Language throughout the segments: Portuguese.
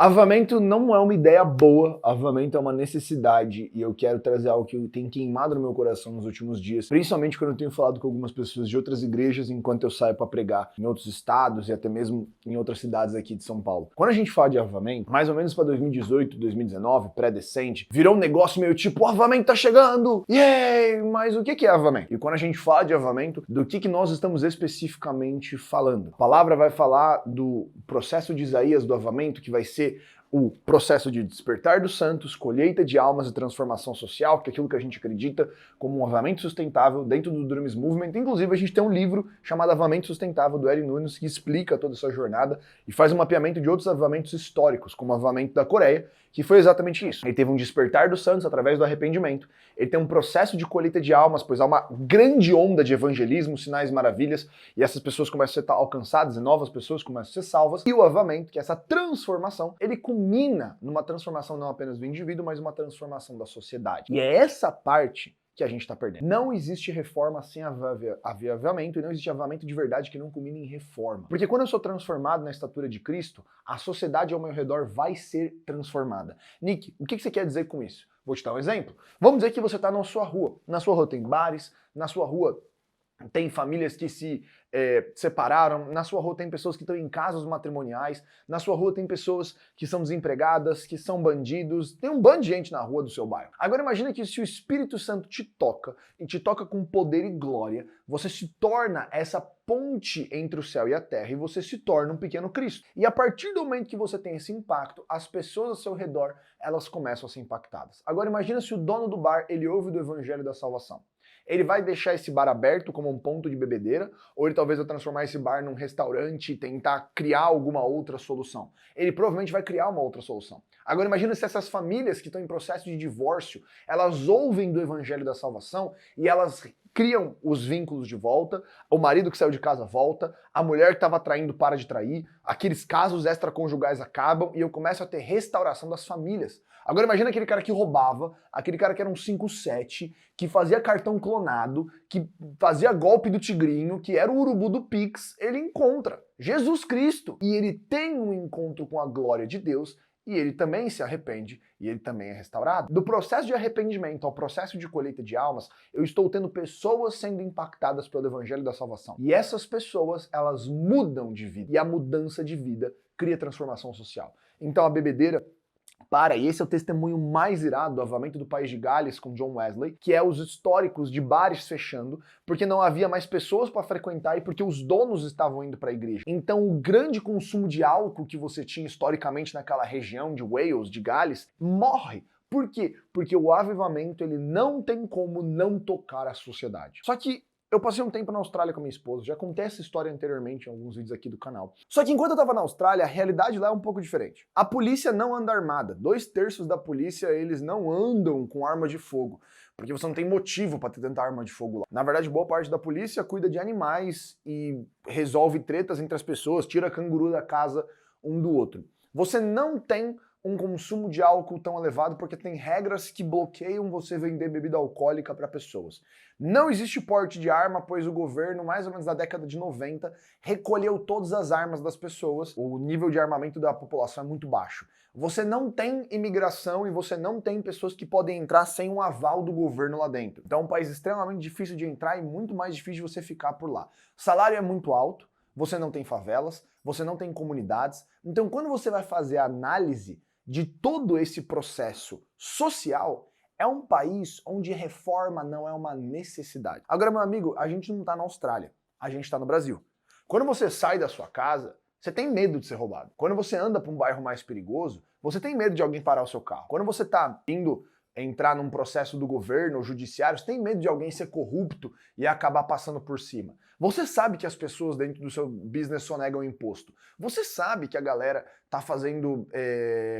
Avivamento não é uma ideia boa, avivamento é uma necessidade e eu quero trazer algo que tem queimado no meu coração nos últimos dias, principalmente quando eu tenho falado com algumas pessoas de outras igrejas enquanto eu saio para pregar em outros estados e até mesmo em outras cidades aqui de São Paulo. Quando a gente fala de avivamento, mais ou menos para 2018, 2019, pré-decente, virou um negócio meio tipo, o avivamento tá chegando, yay! Mas o que é avivamento? E quando a gente fala de avivamento, do que nós estamos especificamente falando? A palavra vai falar do processo de Isaías do avivamento, que vai ser o processo de despertar dos santos, colheita de almas e transformação social, que é aquilo que a gente acredita como um avivamento sustentável dentro do Dunamis Movement. Inclusive, a gente tem um livro chamado Avivamento Sustentável, do Eli Nunes, que explica toda essa jornada e faz um mapeamento de outros avivamentos históricos, como o avivamento da Coreia, que foi exatamente isso. Ele teve um despertar dos santos através do arrependimento, ele tem um processo de colheita de almas, pois há uma grande onda de evangelismo, sinais, maravilhas, e essas pessoas começam a ser alcançadas, e novas pessoas começam a ser salvas, e o avivamento, que é essa transformação, ele culmina numa transformação não apenas do indivíduo, mas uma transformação da sociedade. E é essa parte que a gente está perdendo. Não existe reforma sem avivamento e não existe avivamento de verdade que não culmine em reforma. Porque quando eu sou transformado na estatura de Cristo, a sociedade ao meu redor vai ser transformada. Nick, o que você quer dizer com isso? Vou te dar um exemplo. Vamos dizer que você está na sua rua. Na sua rua tem bares, na sua rua tem famílias que se separaram, na sua rua tem pessoas que estão em casos matrimoniais, na sua rua tem pessoas que são desempregadas, que são bandidos, tem um bando de gente na rua do seu bairro. Agora imagina que se o Espírito Santo te toca, e te toca com poder e glória, você se torna essa ponte entre o céu e a terra, e você se torna um pequeno Cristo. E a partir do momento que você tem esse impacto, as pessoas ao seu redor, elas começam a ser impactadas. Agora imagina se o dono do bar, ele ouve do evangelho da salvação. Ele vai deixar esse bar aberto como um ponto de bebedeira, ou ele talvez vai transformar esse bar num restaurante e tentar criar alguma outra solução. Ele provavelmente vai criar uma outra solução. Agora imagina se essas famílias que estão em processo de divórcio, elas ouvem do evangelho da salvação e elas criam os vínculos de volta, o marido que saiu de casa volta, a mulher que estava traindo para de trair, aqueles casos extraconjugais acabam e eu começo a ter restauração das famílias. Agora imagina aquele cara que roubava, aquele cara que era um 5-7, que fazia cartão clonado, que fazia golpe do tigrinho, que era o urubu do Pix, ele encontra Jesus Cristo e ele tem um encontro com a glória de Deus e ele também se arrepende e ele também é restaurado. Do processo de arrependimento ao processo de colheita de almas, eu estou tendo pessoas sendo impactadas pelo evangelho da salvação. E essas pessoas, elas mudam de vida. E a mudança de vida cria transformação social. Então a bebedeira e esse é o testemunho mais irado do avivamento do País de Gales com John Wesley, que é os históricos de bares fechando, porque não havia mais pessoas para frequentar e porque os donos estavam indo para a igreja. Então o grande consumo de álcool que você tinha historicamente naquela região de Wales, de Gales, morre. Por quê? Porque o avivamento ele não tem como não tocar a sociedade. Só que eu passei um tempo na Austrália com minha esposa, já contei essa história anteriormente em alguns vídeos aqui do canal. Só que enquanto eu tava na Austrália, a realidade lá é um pouco diferente. A polícia não anda armada. 2/3 da polícia, eles não andam com arma de fogo, porque você não tem motivo para ter tanta arma de fogo lá. Na verdade, boa parte da polícia cuida de animais e resolve tretas entre as pessoas, tira canguru da casa um do outro. Você não tem um consumo de álcool tão elevado porque tem regras que bloqueiam você vender bebida alcoólica para pessoas. Não existe porte de arma, pois o governo, mais ou menos na década de 90, recolheu todas as armas das pessoas. O nível de armamento da população é muito baixo. Você não tem imigração e você não tem pessoas que podem entrar sem um aval do governo lá dentro. Então é um país extremamente difícil de entrar e muito mais difícil de você ficar por lá. O salário é muito alto, você não tem favelas, você não tem comunidades. Então quando você vai fazer a análise de todo esse processo social, é um país onde reforma não é uma necessidade. Agora, meu amigo, a gente não está na Austrália, a gente está no Brasil. Quando você sai da sua casa, você tem medo de ser roubado. Quando você anda para um bairro mais perigoso, você tem medo de alguém parar o seu carro. Quando você está indo entrar num processo do governo ou judiciário, você tem medo de alguém ser corrupto e acabar passando por cima. Você sabe que as pessoas dentro do seu business sonegam imposto. Você sabe que a galera tá fazendo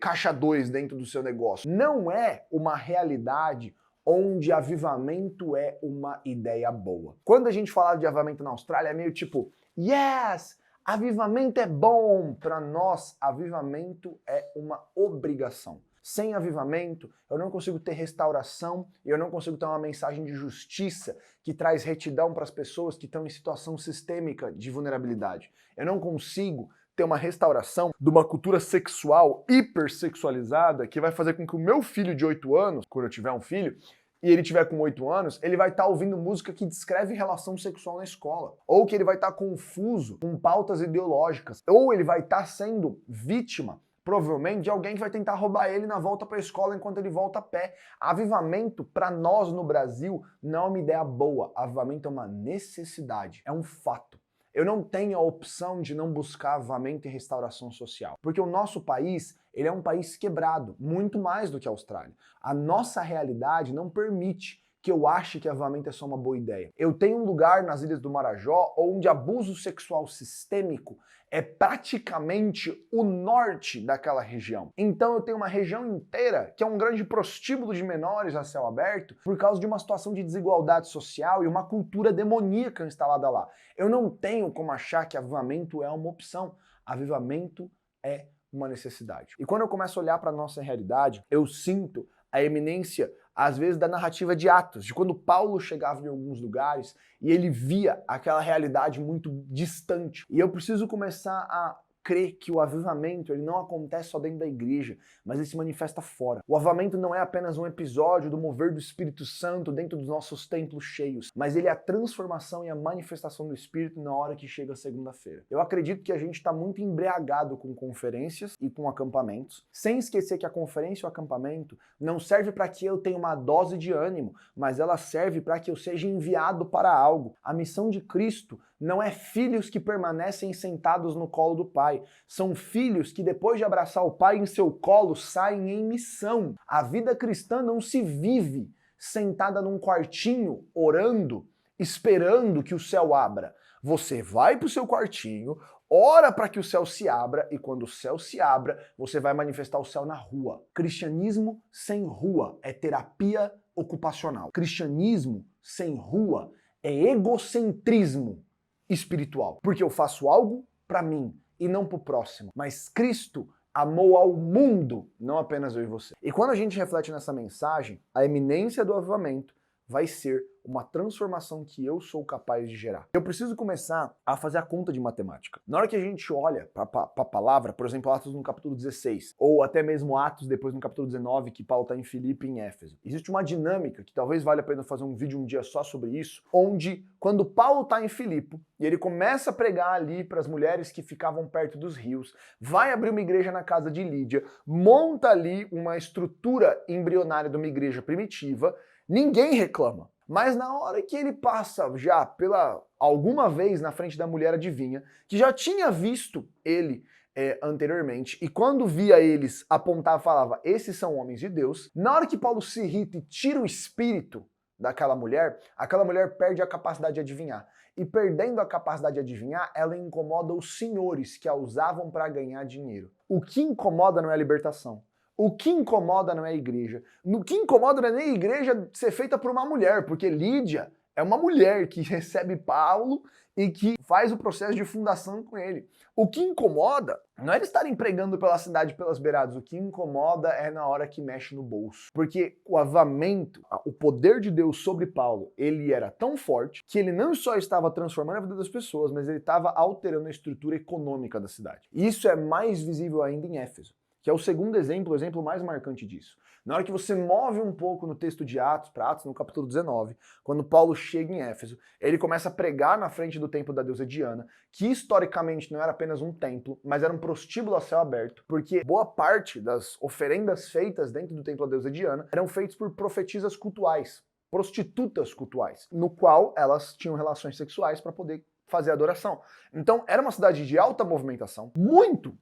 caixa 2 dentro do seu negócio. Não é uma realidade onde avivamento é uma ideia boa. Quando a gente fala de avivamento na Austrália, é meio tipo, yes! Avivamento é bom! Para nós, avivamento é uma obrigação. Sem avivamento, eu não consigo ter restauração e eu não consigo ter uma mensagem de justiça que traz retidão para as pessoas que estão em situação sistêmica de vulnerabilidade. Eu não consigo ter uma restauração de uma cultura sexual hipersexualizada que vai fazer com que o meu filho de 8 anos, quando eu tiver um filho, e ele tiver com 8 anos, ele vai estar ouvindo música que descreve relação sexual na escola. Ou que ele vai estar confuso com pautas ideológicas. Ou ele vai estar sendo vítima, provavelmente, de alguém que vai tentar roubar ele na volta para a escola enquanto ele volta a pé. Avivamento, para nós no Brasil, não é uma ideia boa. Avivamento é uma necessidade, é um fato. Eu não tenho a opção de não buscar avivamento e restauração social. Porque o nosso país, ele é um país quebrado, muito mais do que a Austrália. A nossa realidade não permite que eu ache que avivamento é só uma boa ideia. Eu tenho um lugar nas Ilhas do Marajó onde abuso sexual sistêmico é praticamente o norte daquela região. Então eu tenho uma região inteira que é um grande prostíbulo de menores a céu aberto por causa de uma situação de desigualdade social e uma cultura demoníaca instalada lá. Eu não tenho como achar que avivamento é uma opção. Avivamento é uma necessidade. E quando eu começo a olhar para a nossa realidade, eu sinto a eminência, às vezes, da narrativa de Atos, de quando Paulo chegava em alguns lugares e ele via aquela realidade muito distante. E eu preciso começar a crer que o avivamento ele não acontece só dentro da igreja, mas ele se manifesta fora. O avivamento não é apenas um episódio do mover do Espírito Santo dentro dos nossos templos cheios, mas ele é a transformação e a manifestação do Espírito na hora que chega a segunda-feira. Eu acredito que a gente está muito embriagado com conferências e com acampamentos, sem esquecer que a conferência e o acampamento não serve para que eu tenha uma dose de ânimo, mas ela serve para que eu seja enviado para algo. A missão de Cristo não é filhos que permanecem sentados no colo do Pai. São filhos que depois de abraçar o Pai em seu colo saem em missão. A vida cristã não se vive sentada num quartinho orando, esperando que o céu abra. Você vai para o seu quartinho, ora para que o céu se abra e quando o céu se abra, você vai manifestar o céu na rua. Cristianismo sem rua é terapia ocupacional. Cristianismo sem rua é egocentrismo espiritual, porque eu faço algo para mim e não para o próximo. Mas Cristo amou ao mundo, não apenas eu e você. E quando a gente reflete nessa mensagem, a eminência do avivamento vai ser uma transformação que eu sou capaz de gerar. Eu preciso começar a fazer a conta de matemática. Na hora que a gente olha para a palavra, por exemplo, Atos no capítulo 16, ou até mesmo Atos depois no capítulo 19, que Paulo está em Filipe e em Éfeso, existe uma dinâmica, que talvez valha a pena fazer um vídeo um dia só sobre isso, onde quando Paulo está em Filipe, e ele começa a pregar ali para as mulheres que ficavam perto dos rios, vai abrir uma igreja na casa de Lídia, monta ali uma estrutura embrionária de uma igreja primitiva, ninguém reclama. Mas na hora que ele passa já pela alguma vez na frente da mulher adivinha, que já tinha visto ele anteriormente, e quando via eles apontar falava, esses são homens de Deus, na hora que Paulo se irrita e tira o espírito daquela mulher, aquela mulher perde a capacidade de adivinhar. E perdendo a capacidade de adivinhar, ela incomoda os senhores que a usavam para ganhar dinheiro. O que incomoda não é a libertação. O que incomoda não é a igreja. O que incomoda não é nem a igreja ser feita por uma mulher, porque Lídia é uma mulher que recebe Paulo e que faz o processo de fundação com ele. O que incomoda não é eles estarem pregando pela cidade pelas beiradas, o que incomoda é na hora que mexe no bolso. Porque o avivamento, o poder de Deus sobre Paulo, ele era tão forte que ele não só estava transformando a vida das pessoas, mas ele estava alterando a estrutura econômica da cidade. E isso é mais visível ainda em Éfeso, que é o segundo exemplo, o exemplo mais marcante disso. Na hora que você move um pouco no texto de Atos, para Atos no capítulo 19, quando Paulo chega em Éfeso, ele começa a pregar na frente do templo da deusa Diana, que historicamente não era apenas um templo, mas era um prostíbulo a céu aberto, porque boa parte das oferendas feitas dentro do templo da deusa Diana eram feitas por profetisas cultuais, prostitutas cultuais, no qual elas tinham relações sexuais para poder fazer adoração. Então era uma cidade de alta movimentação, muito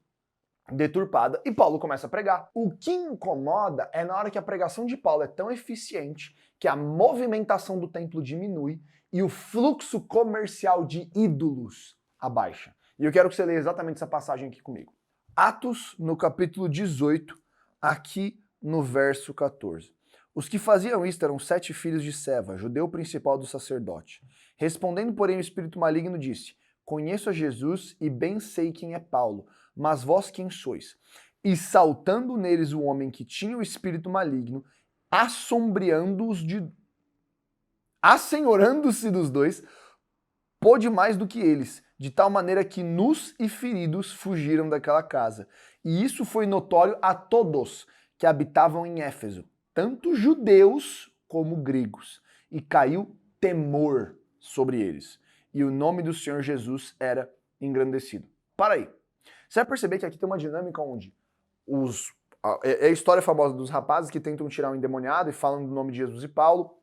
deturpada, e Paulo começa a pregar. O que incomoda é na hora que a pregação de Paulo é tão eficiente que a movimentação do templo diminui e o fluxo comercial de ídolos abaixa. E eu quero que você leia exatamente essa passagem aqui comigo. Atos, no capítulo 18, aqui no verso 14. Os que faziam isto eram 7 filhos de Seva, judeu principal do sacerdote. Respondendo, porém, o espírito maligno disse, conheço a Jesus e bem sei quem é Paulo, mas vós quem sois? E saltando neles o homem que tinha o espírito maligno, assenhorando-se dos dois, pôde mais do que eles, de tal maneira que nus e feridos fugiram daquela casa. E isso foi notório a todos que habitavam em Éfeso, tanto judeus como gregos, e caiu temor sobre eles. E o nome do Senhor Jesus era engrandecido. Para aí. Você vai perceber que aqui tem uma dinâmica onde é a história famosa dos rapazes que tentam tirar um endemoniado e falam do nome de Jesus e Paulo.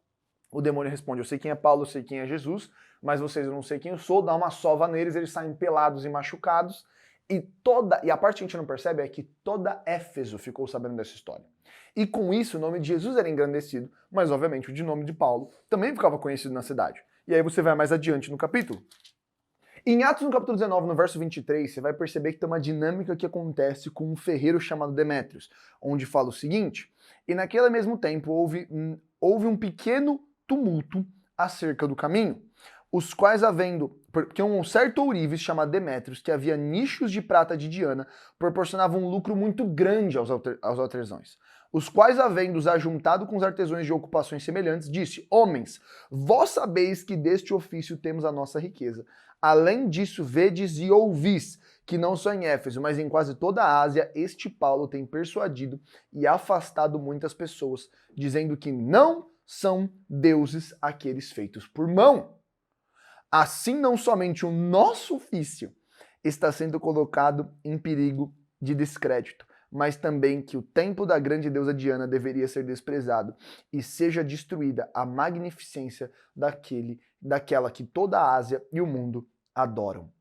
O demônio responde, eu sei quem é Paulo, eu sei quem é Jesus, mas vocês eu não sei quem eu sou, dá uma sova neles, eles saem pelados e machucados. E a parte que a gente não percebe é que toda Éfeso ficou sabendo dessa história. E com isso o nome de Jesus era engrandecido, mas obviamente o nome de Paulo também ficava conhecido na cidade. E aí você vai mais adiante no capítulo. Em Atos, no capítulo 19, no verso 23, você vai perceber que tem uma dinâmica que acontece com um ferreiro chamado Demétrios, onde fala o seguinte, e naquele mesmo tempo houve um pequeno tumulto acerca do caminho, os quais porque um certo ourives chamado Demétrios, que havia nichos de prata de Diana, proporcionava um lucro muito grande aos artesãos, os quais, havendo-os ajuntado com os artesãos de ocupações semelhantes, disse, homens, vós sabeis que deste ofício temos a nossa riqueza. Além disso, vedes e ouvis que não só em Éfeso, mas em quase toda a Ásia, este Paulo tem persuadido e afastado muitas pessoas, dizendo que não são deuses aqueles feitos por mão. Assim, não somente o nosso ofício está sendo colocado em perigo de descrédito, mas também que o templo da grande deusa Diana deveria ser desprezado e seja destruída a magnificência daquela que toda a Ásia e o mundo adoram.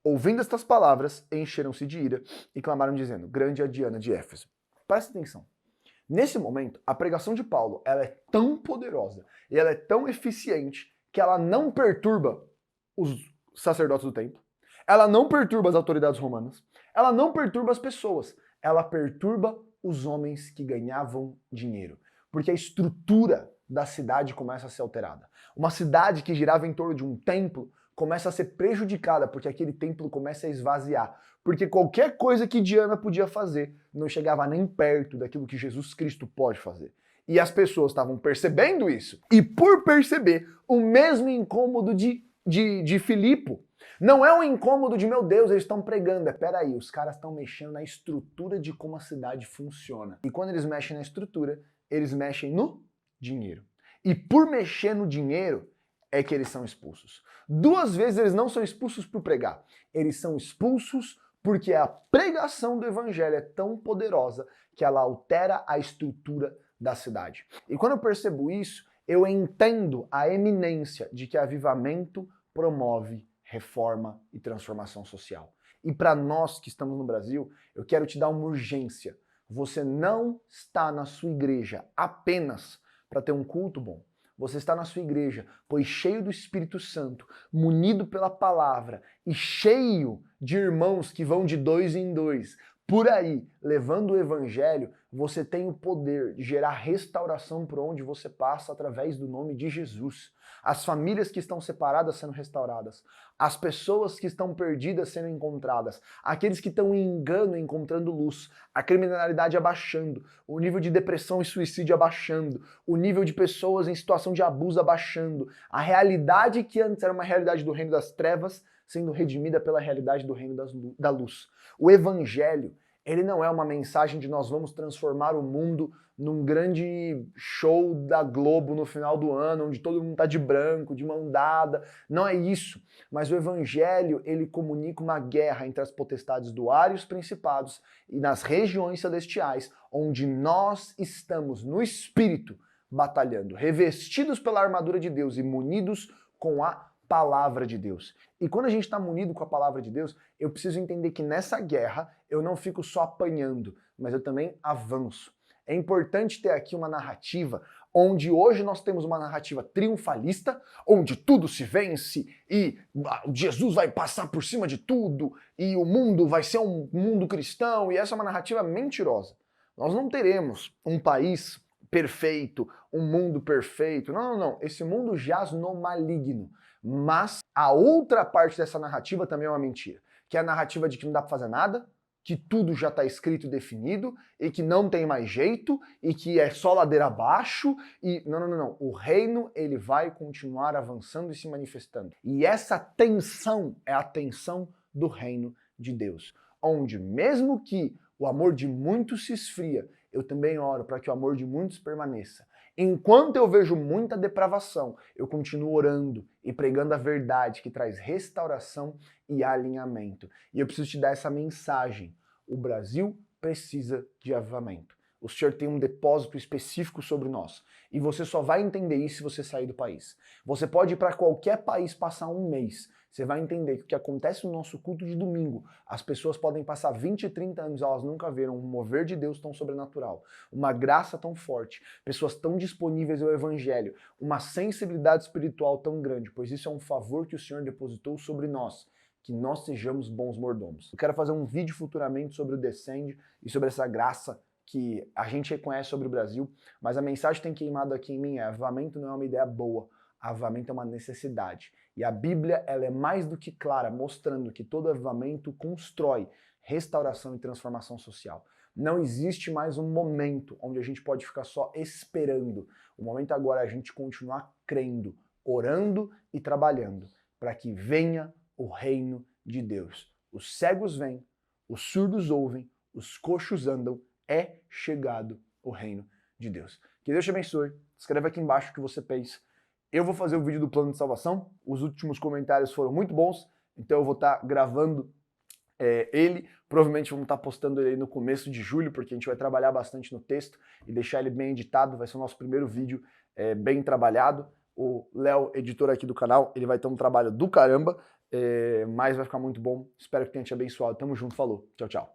Ouvindo estas palavras, encheram-se de ira e clamaram dizendo, grande é a Diana de Éfeso. Presta atenção. Nesse momento, a pregação de Paulo ela é tão poderosa e ela é tão eficiente que ela não perturba os sacerdotes do templo, ela não perturba as autoridades romanas, ela não perturba as pessoas, ela perturba os homens que ganhavam dinheiro. Porque a estrutura da cidade começa a ser alterada. Uma cidade que girava em torno de um templo começa a ser prejudicada porque aquele templo começa a esvaziar. Porque qualquer coisa que Diana podia fazer não chegava nem perto daquilo que Jesus Cristo pode fazer. E as pessoas estavam percebendo isso. E por perceber o mesmo incômodo de Filipe, não é um incômodo de, meu Deus, eles estão pregando. Peraí, os caras estão mexendo na estrutura de como a cidade funciona. E quando eles mexem na estrutura, eles mexem no dinheiro. E por mexer no dinheiro, é que eles são expulsos. 2 vezes eles não são expulsos por pregar. Eles são expulsos porque a pregação do evangelho é tão poderosa que ela altera a estrutura da cidade. E quando eu percebo isso, eu entendo a eminência de que avivamento promove reforma e transformação social. E para nós que estamos no Brasil, eu quero te dar uma urgência. Você não está na sua igreja apenas para ter um culto bom. Você está na sua igreja, pois cheio do Espírito Santo, munido pela palavra e cheio de irmãos que vão de 2 em 2, por aí, levando o evangelho, você tem o poder de gerar restauração por onde você passa através do nome de Jesus. As famílias que estão separadas sendo restauradas, as pessoas que estão perdidas sendo encontradas, aqueles que estão em engano encontrando luz, a criminalidade abaixando, o nível de depressão e suicídio abaixando, o nível de pessoas em situação de abuso abaixando, a realidade que antes era uma realidade do reino das trevas sendo redimida pela realidade do reino da luz. O evangelho, ele não é uma mensagem de nós vamos transformar o mundo num grande show da Globo no final do ano, onde todo mundo tá de branco, de mão dada. Não é isso. Mas o evangelho, ele comunica uma guerra entre as potestades do ar e os principados e nas regiões celestiais, onde nós estamos no Espírito batalhando, revestidos pela armadura de Deus e munidos com a palavra de Deus. E quando a gente está munido com a palavra de Deus, eu preciso entender que nessa guerra eu não fico só apanhando, mas eu também avanço. É importante ter aqui uma narrativa onde hoje nós temos uma narrativa triunfalista, onde tudo se vence e Jesus vai passar por cima de tudo e o mundo vai ser um mundo cristão, e essa é uma narrativa mentirosa. Nós não teremos um país perfeito, um mundo perfeito. Não, não, não. Esse mundo jaz no maligno. Mas a outra parte dessa narrativa também é uma mentira, que é a narrativa de que não dá pra fazer nada, que tudo já está escrito e definido e que não tem mais jeito e que é só ladeira abaixo e não. O reino ele vai continuar avançando e se manifestando. E essa tensão é a tensão do reino de Deus, onde mesmo que o amor de muitos se esfria, eu também oro para que o amor de muitos permaneça. Enquanto eu vejo muita depravação, eu continuo orando e pregando a verdade que traz restauração e alinhamento. E eu preciso te dar essa mensagem. O Brasil precisa de avivamento. O Senhor tem um depósito específico sobre nós. E você só vai entender isso se você sair do país. Você pode ir para qualquer país passar um mês. Você vai entender que o que acontece no nosso culto de domingo, as pessoas podem passar 20, 30 anos, elas nunca viram um mover de Deus tão sobrenatural, uma graça tão forte, pessoas tão disponíveis ao evangelho, uma sensibilidade espiritual tão grande, pois isso é um favor que o Senhor depositou sobre nós, que nós sejamos bons mordomos. Eu quero fazer um vídeo futuramente sobre o Descende e sobre essa graça que a gente reconhece sobre o Brasil, mas a mensagem que tem queimado aqui em mim é: avivamento não é uma ideia boa, avivamento é uma necessidade. E a Bíblia ela é mais do que clara, mostrando que todo avivamento constrói restauração e transformação social. Não existe mais um momento onde a gente pode ficar só esperando. O momento agora é a gente continuar crendo, orando e trabalhando para que venha o reino de Deus. Os cegos vêm, os surdos ouvem, os coxos andam, é chegado o reino de Deus. Que Deus te abençoe. Escreve aqui embaixo o que você pensa. Eu vou fazer o vídeo do plano de salvação. Os últimos comentários foram muito bons, então eu vou estar gravando ele. Provavelmente vamos estar postando ele no começo de julho, porque a gente vai trabalhar bastante no texto e deixar ele bem editado. Vai ser o nosso primeiro vídeo bem trabalhado. O Léo, editor aqui do canal, ele vai ter um trabalho do caramba, mas vai ficar muito bom. Espero que tenha te abençoado. Tamo junto, falou. Tchau, tchau.